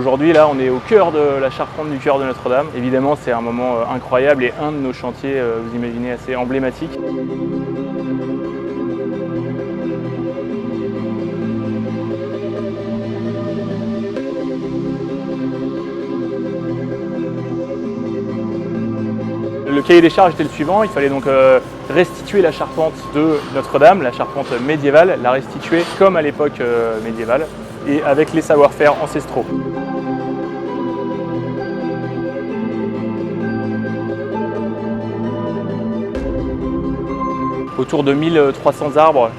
Aujourd'hui, là, on est au cœur de la charpente du cœur de Notre-Dame. Évidemment, c'est un moment incroyable et un de nos chantiers, vous imaginez, assez emblématique. Le cahier des charges était le suivant, il fallait donc restituer la charpente de Notre-Dame, la charpente médiévale, la restituer comme à l'époque médiévale et avec les savoir-faire ancestraux. Autour de 1300 arbres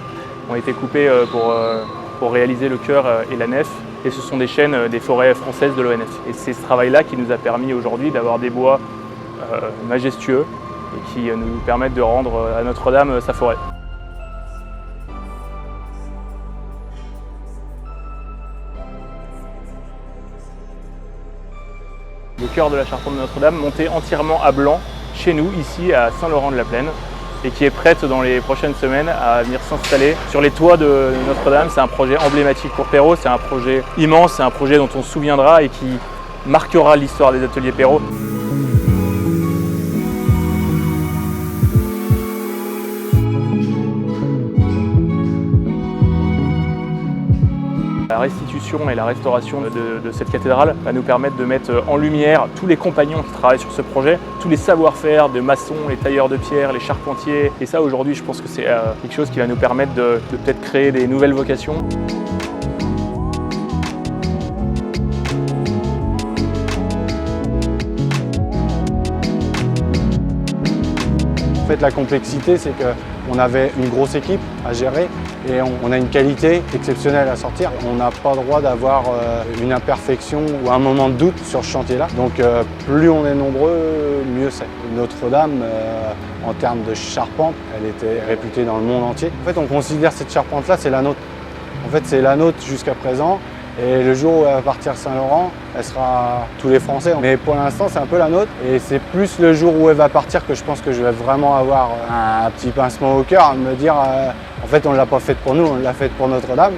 ont été coupés pour réaliser le chœur et la nef. Et ce sont des chênes des forêts françaises de l'ONF. Et c'est ce travail-là qui nous a permis aujourd'hui d'avoir des bois majestueux et qui nous permettent de rendre à Notre-Dame sa forêt. Le cœur de la charpente de Notre-Dame monté entièrement à blanc chez nous, ici à Saint-Laurent-de-la-Plaine, et qui est prête dans les prochaines semaines à venir s'installer sur les toits de Notre-Dame. C'est un projet emblématique pour Perrault, c'est un projet immense, c'est un projet dont on se souviendra et qui marquera l'histoire des ateliers Perrault. La restitution et la restauration de cette cathédrale va nous permettre de mettre en lumière tous les compagnons qui travaillent sur ce projet, tous les savoir-faire de maçons, les tailleurs de pierre, les charpentiers. Et ça, aujourd'hui, je pense que c'est quelque chose qui va nous permettre de peut-être créer des nouvelles vocations. En fait, la complexité, c'est qu'on avait une grosse équipe à gérer et on a une qualité exceptionnelle à sortir. On n'a pas le droit d'avoir une imperfection ou un moment de doute sur ce chantier-là. Donc plus on est nombreux, mieux c'est. Notre-Dame, en termes de charpente, elle était réputée dans le monde entier. En fait, on considère cette charpente-là, c'est la nôtre. En fait, c'est la nôtre jusqu'à présent. Et le jour où elle va partir Saint-Laurent, elle sera tous les Français. Mais pour l'instant, c'est un peu la nôtre. Et c'est plus le jour où elle va partir que je pense que je vais vraiment avoir un petit pincement au cœur, à me dire en fait, on ne l'a pas faite pour nous, on l'a faite pour Notre-Dame.